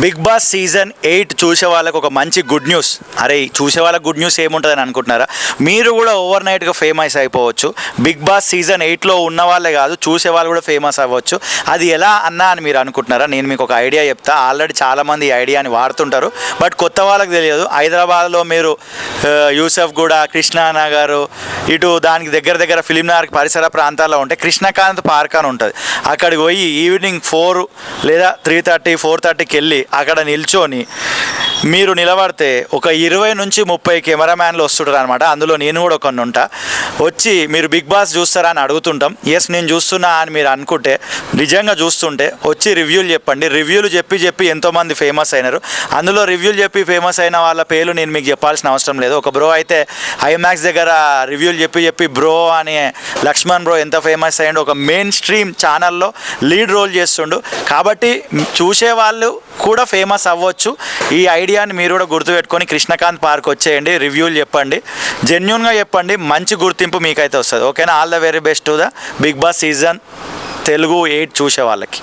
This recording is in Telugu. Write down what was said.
బిగ్ బాస్ సీజన్ 8 చూసే వాళ్ళకు ఒక మంచి గుడ్ న్యూస్. అరే చూసే వాళ్ళకి గుడ్ న్యూస్ ఏముంటుందని అనుకుంటున్నారా? మీరు కూడా ఓవర్ నైట్గా ఫేమస్ అయిపోవచ్చు. బిగ్ బాస్ సీజన్ 8లో ఉన్న వాళ్ళే కాదు, చూసే వాళ్ళు కూడా ఫేమస్ అవ్వచ్చు. అది ఎలా అన్నా అని మీరు అనుకుంటున్నారా? నేను మీకు ఒక ఐడియా చెప్తా. ఆల్రెడీ చాలామంది ఈ ఐడియాని వాడుతుంటారు, బట్ కొత్త వాళ్ళకి తెలియదు. హైదరాబాద్లో మీరు యూసఫ్ కూడా, కృష్ణానగర్, ఇటు దానికి దగ్గర ఫిలింనగర్ పరిసర ప్రాంతాల్లో ఉంటే కృష్ణకాంత్ పార్క్ అని ఉంటుంది. అక్కడికి పోయి ఈవినింగ్ 4 లేదా 3:30, 4:30కి వెళ్ళి అక్కడ నిల్చొని మీరు నిలబడితే ఒక 20 నుంచి 30 కెమెరామ్యాన్లు వస్తుంటారు అనమాట. అందులో నేను కూడా కొన్ని ఉంటా. వచ్చి మీరు బిగ్ బాస్ చూస్తారా అని అడుగుతుంటాం. ఎస్ నేను చూస్తున్నా అని మీరు అనుకుంటే, నిజంగా చూస్తుంటే వచ్చి రివ్యూలు చెప్పండి. రివ్యూలు చెప్పి ఎంతోమంది ఫేమస్ అయినారు. అందులో రివ్యూలు చెప్పి ఫేమస్ అయిన వాళ్ళ పేర్లు నేను మీకు చెప్పాల్సిన అవసరం లేదు. ఒక బ్రో అయితే ఐమాక్స్ దగ్గర రివ్యూలు చెప్పి బ్రో అనే లక్ష్మణ్ బ్రో ఎంత ఫేమస్ అయ్యిండు. ఒక మెయిన్ స్ట్రీమ్ ఛానల్లో లీడ్ రోల్ చేస్తుండు. కాబట్టి చూసేవాళ్ళు కూడా ఫేమస్ అవ్వచ్చు. ఈ ఐడియాని మీరు కూడా గుర్తుపెట్టుకొని కృష్ణకాంత్ పార్క్ వచ్చేయండి, రివ్యూలు చెప్పండి, జెన్యూన్గా చెప్పండి. మంచి గుర్తింపు మీకైతే వస్తుంది. ఓకేనా? All the very best to the Bigg Boss season Telugu 8 చూసే వాళ్ళకి.